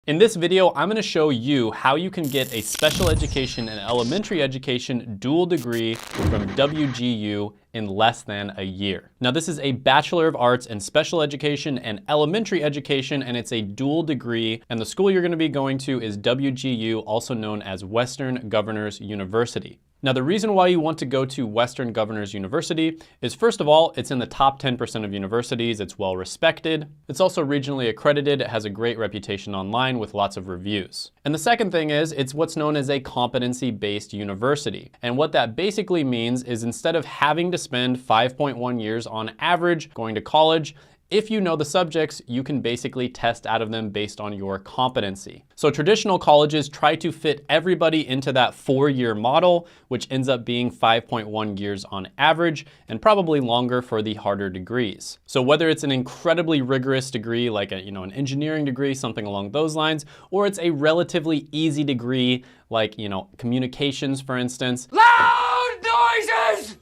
In this video, I'm gonna show you how you can get a special education and elementary education dual degree from WGU in less than a year. Now, this is a Bachelor of Arts in Special Education and Elementary Education, and it's a dual degree, and the school you're gonna be going to is WGU, also known as Western Governors University. Now, the reason why you want to go to Western Governors University is, first of all, it's in the top 10% of universities. It's well respected. It's also regionally accredited. It has a great reputation online with lots of reviews. And the second thing is, it's what's known as a competency-based university. And what that basically means is instead of having to spend 5.1 years on average going to college, if you know the subjects, you can basically test out of them based on your competency. So traditional colleges try to fit everybody into that 4-year model, which ends up being 5.1 years on average and probably longer for the harder degrees. So whether it's an incredibly rigorous degree like an engineering degree, something along those lines, or it's a relatively easy degree like, communications, for instance. Loud noises!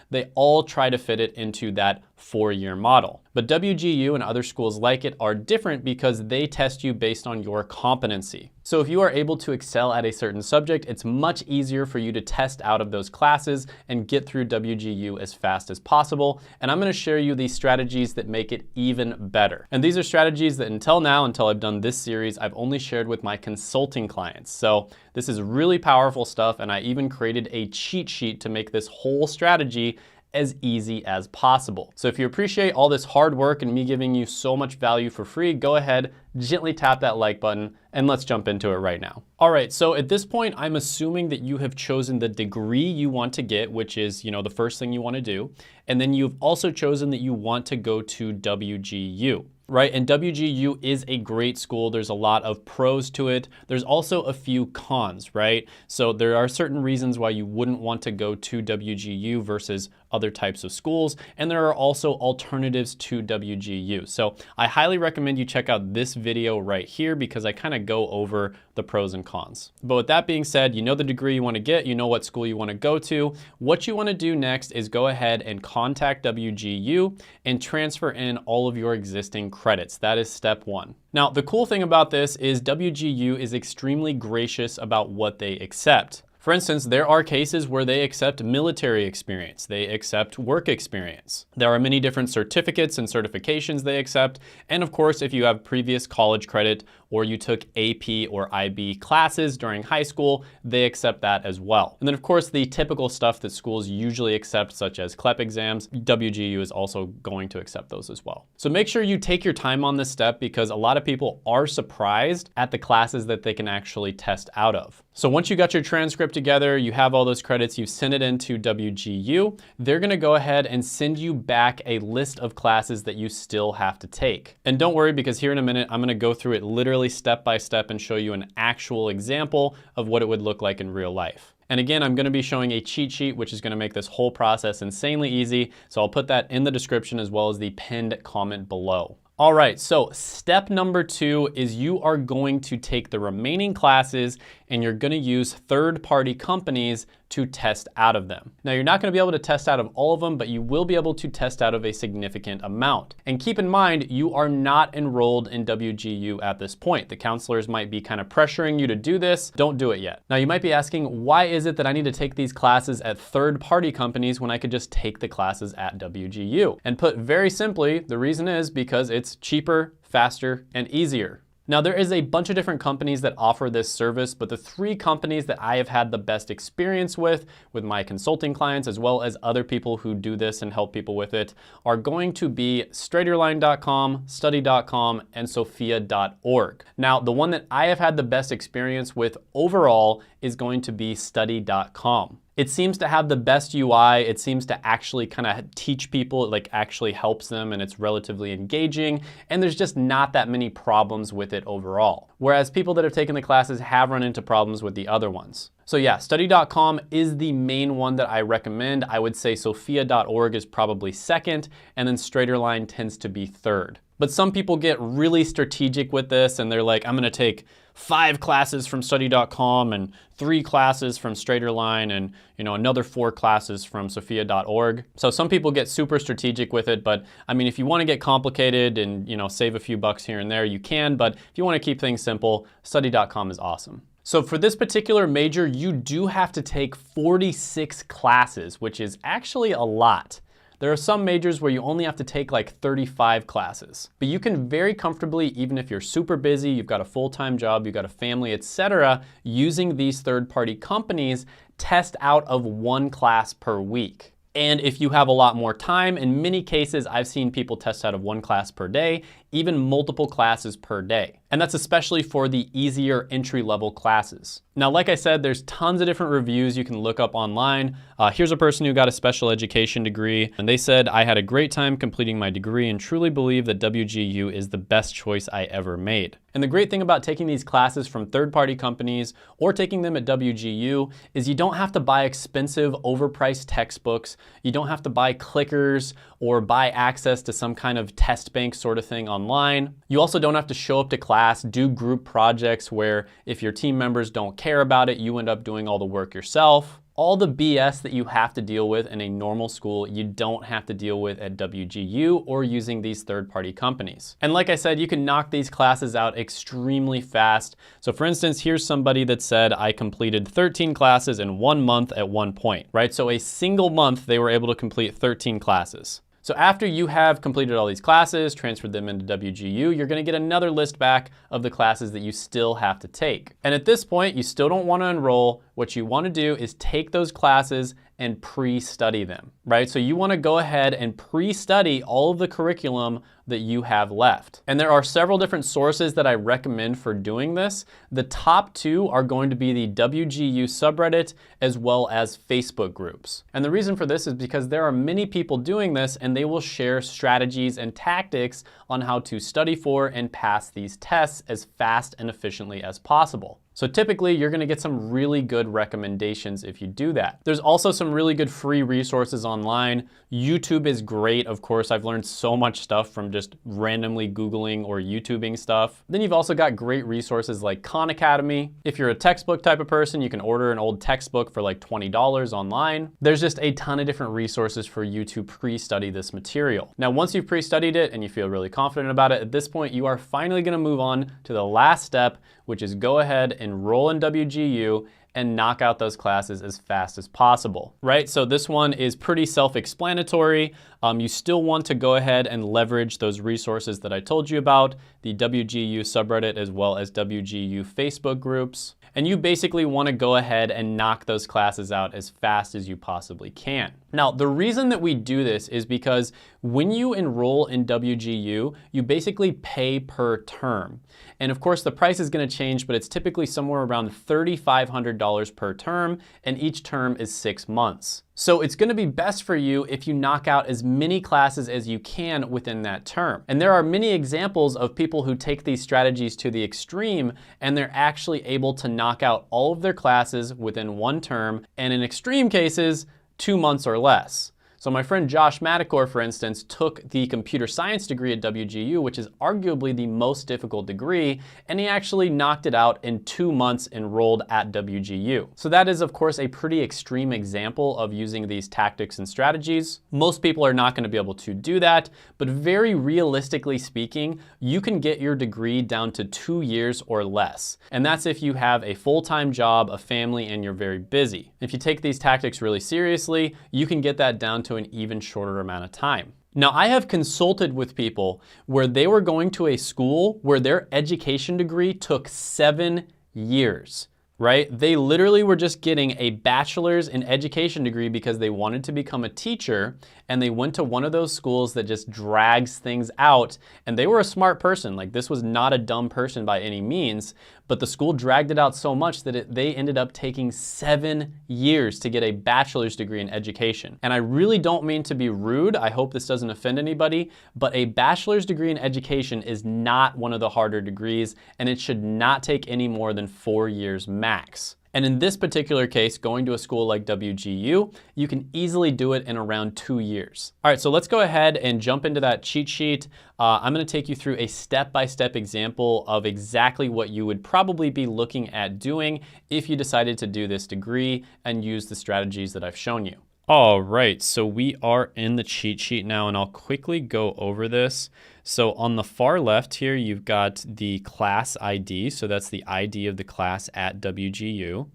They all try to fit it into that 4-year model. But WGU and other schools like it are different because they test you based on your competency. So if you are able to excel at a certain subject, it's much easier for you to test out of those classes and get through WGU as fast as possible. And I'm gonna share you these strategies that make it even better. And these are strategies that until now, until I've done this series, I've only shared with my consulting clients. So this is really powerful stuff, and I even created a cheat sheet to make this whole strategy as easy as possible. So if you appreciate all this hard work and me giving you so much value for free, go ahead, gently tap that like button, and let's jump into it right now. All right, so at this point, I'm assuming that you have chosen the degree you want to get, which is, the first thing you want to do. And then you've also chosen that you want to go to WGU. Right, and WGU is a great school. There's a lot of pros to it. There's also a few cons, right? So there are certain reasons why you wouldn't want to go to WGU versus other types of schools. And there are also alternatives to WGU. So I highly recommend you check out this video right here because I kind of go over the pros and cons. But with that being said, you know the degree you want to get, you know what school you want to go to. What you want to do next is go ahead and contact WGU and transfer in all of your existing credits. That is step one. Now, the cool thing about this is WGU is extremely gracious about what they accept. For instance, there are cases where they accept military experience, they accept work experience. There are many different certificates and certifications they accept. And of course, if you have previous college credit or you took AP or IB classes during high school, they accept that as well. And then of course, the typical stuff that schools usually accept, such as CLEP exams, WGU is also going to accept those as well. So make sure you take your time on this step because a lot of people are surprised at the classes that they can actually test out of. So once you got your transcript together, you have all those credits, you've sent it into WGU, they're gonna go ahead and send you back a list of classes that you still have to take. And don't worry, because here in a minute, I'm gonna go through it literally step by step and show you an actual example of what it would look like in real life. And again, I'm gonna be showing a cheat sheet, which is gonna make this whole process insanely easy. So I'll put that in the description as well as the pinned comment below. All right, so step number 2 is you are going to take the remaining classes and you're gonna use third-party companies to test out of them. Now, you're not gonna be able to test out of all of them, but you will be able to test out of a significant amount. And keep in mind, you are not enrolled in WGU at this point. The counselors might be kind of pressuring you to do this. Don't do it yet. Now, you might be asking, why is it that I need to take these classes at third-party companies when I could just take the classes at WGU? And put very simply, the reason is because it's cheaper, faster, and easier. Now, there is a bunch of different companies that offer this service, but the 3 companies that I have had the best experience with my consulting clients, as well as other people who do this and help people with it, are going to be straighterline.com, study.com, and sophia.org. Now, the one that I have had the best experience with overall is going to be study.com. It seems to have the best UI. It seems to actually kind of teach people, it like actually helps them, and it's relatively engaging. And there's just not that many problems with it overall. Whereas people that have taken the classes have run into problems with the other ones. So yeah, study.com is the main one that I recommend. I would say sophia.org is probably second, and then Straighterline tends to be third. But some people get really strategic with this and they're like, I'm gonna take 5 classes from study.com and 3 classes from Straighterline and another 4 classes from sophia.org. So some people get super strategic with it, but I mean, if you want to get complicated and save a few bucks here and there, you can, but if you want to keep things simple, study.com is awesome. So for this particular major, you do have to take 46 classes, which is actually a lot. There are some majors where you only have to take like 35 classes, but you can very comfortably, even if you're super busy, you've got a full-time job, you've got a family, etc., using these third-party companies, test out of 1 class per week. And if you have a lot more time, in many cases, I've seen people test out of 1 class per day, even multiple classes per day. And that's especially for the easier entry-level classes. Now, like I said, there's tons of different reviews you can look up online. Here's a person who got a special education degree, and they said, "I had a great time completing my degree and truly believe that WGU is the best choice I ever made." And the great thing about taking these classes from third-party companies or taking them at WGU is you don't have to buy expensive, overpriced textbooks. You don't have to buy clickers or buy access to some kind of test bank sort of thing online. You also don't have to show up to class, do group projects where if your team members don't care about it, you end up doing all the work yourself. All the BS that you have to deal with in a normal school, you don't have to deal with at WGU or using these third-party companies. And like I said, you can knock these classes out extremely fast. So for instance, here's somebody that said, "I completed 13 classes in 1 month at one point," right? So a single month, they were able to complete 13 classes. So after you have completed all these classes, transferred them into WGU, you're gonna get another list back of the classes that you still have to take. And at this point, you still don't wanna enroll. What you wanna do is take those classes and pre-study them, right? So you wanna go ahead and pre-study all of the curriculum that you have left. And there are several different sources that I recommend for doing this. The top 2 are going to be the WGU subreddit as well as Facebook groups. And the reason for this is because there are many people doing this and they will share strategies and tactics on how to study for and pass these tests as fast and efficiently as possible. So typically you're gonna get some really good recommendations if you do that. There's also some really good free resources online. YouTube is great, of course. I've learned so much stuff from just randomly Googling or YouTubing stuff. Then you've also got great resources like Khan Academy. If you're a textbook type of person, you can order an old textbook for like $20 online. There's just a ton of different resources for you to pre-study this material. Now, once you've pre-studied it and you feel really confident about it, at this point, you are finally gonna move on to the last step, which is go ahead, enroll in WGU, and knock out those classes as fast as possible, right? So this one is pretty self-explanatory. You still want to go ahead and leverage those resources that I told you about, the WGU subreddit as well as WGU Facebook groups. And you basically want to go ahead and knock those classes out as fast as you possibly can. Now, the reason that we do this is because when you enroll in WGU, you basically pay per term. And of course, the price is going to change, but it's typically somewhere around $3,500 per term, and each term is 6 months. So it's going to be best for you if you knock out as many classes as you can within that term. And there are many examples of people who take these strategies to the extreme and they're actually able to knock out all of their classes within 1 term, and in extreme cases, 2 months or less. So my friend Josh Madakor, for instance, took the computer science degree at WGU, which is arguably the most difficult degree, and he actually knocked it out in 2 months enrolled at WGU. So that is, of course, a pretty extreme example of using these tactics and strategies. Most people are not going to be able to do that, but very realistically speaking, you can get your degree down to 2 years or less. And that's if you have a full-time job, a family, and you're very busy. If you take these tactics really seriously, you can get that down to an even shorter amount of time. Now, I have consulted with people where they were going to a school where their education degree took 7 years, right? They literally were just getting a bachelor's in education degree because they wanted to become a teacher, and they went to one of those schools that just drags things out, and they were a smart person. Like, this was not a dumb person by any means, but the school dragged it out so much that they ended up taking 7 years to get a bachelor's degree in education. And I really don't mean to be rude, I hope this doesn't offend anybody, but a bachelor's degree in education is not one of the harder degrees, and it should not take any more than 4 years max. And in this particular case, going to a school like WGU, you can easily do it in around 2 years. All right, so let's go ahead and jump into that cheat sheet. I'm gonna take you through a step-by-step example of exactly what you would probably be looking at doing if you decided to do this degree and use the strategies that I've shown you. All right, so we are in the cheat sheet now, and I'll quickly go over this. So on the far left here, you've got the class ID. So that's the ID of the class at WGU.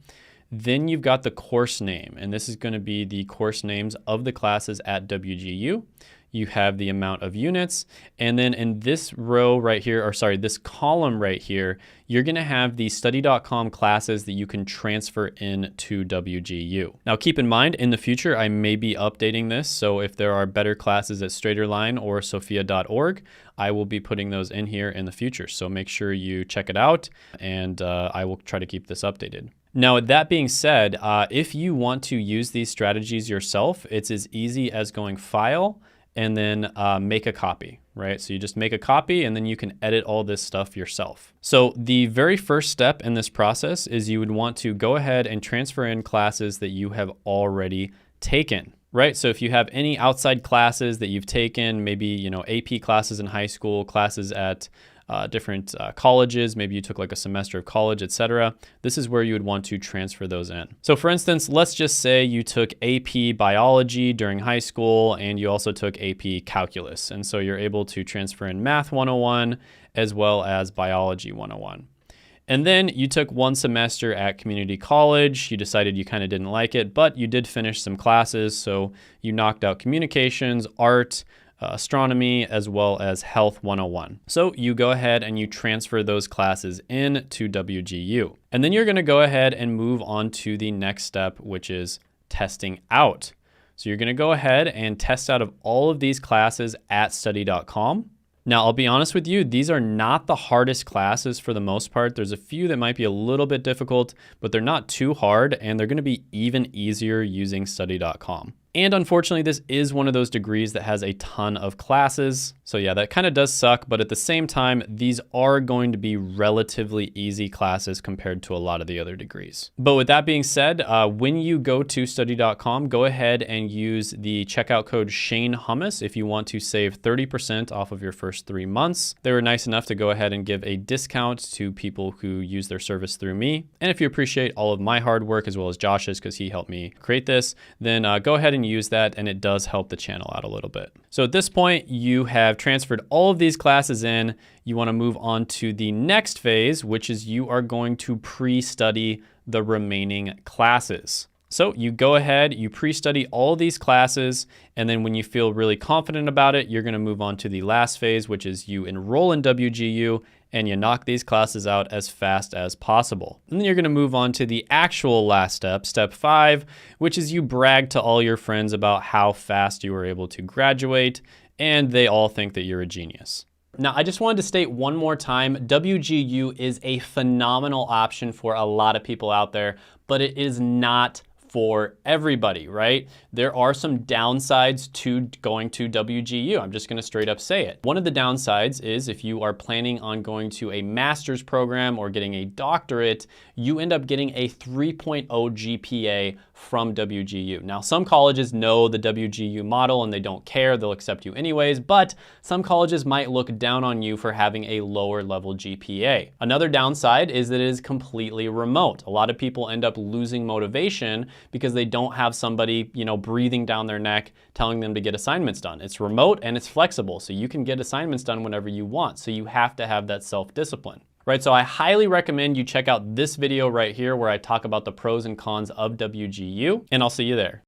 Then you've got the course name, and this is going to be the course names of the classes at WGU. You have the amount of units, and then in this row right here, or sorry, this column right here, you're gonna have the study.com classes that you can transfer in to WGU. Now keep in mind, in the future, I may be updating this, so if there are better classes at Straighterline or sophia.org, I will be putting those in here in the future. So make sure you check it out, and I will try to keep this updated. Now, that being said, if you want to use these strategies yourself, it's as easy as going File, and then make a copy, right? So you just make a copy and then you can edit all this stuff yourself. So the very first step in this process is you would want to go ahead and transfer in classes that you have already taken, right? So if you have any outside classes that you've taken, maybe, AP classes in high school, classes at different colleges, maybe you took like a semester of college, etc. This is where you would want to transfer those in. So for instance, let's just say you took AP biology during high school and you also took AP calculus. And so you're able to transfer in Math 101 as well as Biology 101. And then you took one semester at community college. You decided you kind of didn't like it, but you did finish some classes. So you knocked out communications, art, astronomy, as well as health 101. So you go ahead and you transfer those classes in to WGU. And then you're gonna go ahead and move on to the next step, which is testing out. So you're gonna go ahead and test out of all of these classes at study.com. Now, I'll be honest with you, these are not the hardest classes for the most part. There's a few that might be a little bit difficult, but they're not too hard, and they're gonna be even easier using study.com. And unfortunately, this is one of those degrees that has a ton of classes. So yeah, that kind of does suck, but at the same time, these are going to be relatively easy classes compared to a lot of the other degrees. But with that being said, when you go to study.com, go ahead and use the checkout code Shane Hummus if you want to save 30% off of your first 3 months. They were nice enough to go ahead and give a discount to people who use their service through me. And if you appreciate all of my hard work as well as Josh's, because he helped me create this, then go ahead and use that, and it does help the channel out a little bit. So at this point, you have transferred all of these classes in. You want to move on to the next phase, which is you are going to pre-study the remaining classes. So you go ahead, you pre-study all these classes, and then when you feel really confident about it, you're going to move on to the last phase, which is you enroll in WGU and you knock these classes out as fast as possible. And then you're going to move on to the actual last step, step 5, which is you brag to all your friends about how fast you were able to graduate, and they all think that you're a genius. Now, I just wanted to state one more time, WGU is a phenomenal option for a lot of people out there, but it is not for everybody, right? There are some downsides to going to WGU. I'm just gonna straight up say it. One of the downsides is if you are planning on going to a master's program or getting a doctorate, you end up getting a 3.0 GPA from WGU. Now, some colleges know the WGU model and they don't care, they'll accept you anyways, but some colleges might look down on you for having a lower level GPA. Another downside is that it is completely remote. A lot of people end up losing motivation because they don't have somebody, breathing down their neck telling them to get assignments done. It's remote and it's flexible, so you can get assignments done whenever you want. So you have to have that self-discipline. Right, so I highly recommend you check out this video right here where I talk about the pros and cons of WGU, and I'll see you there.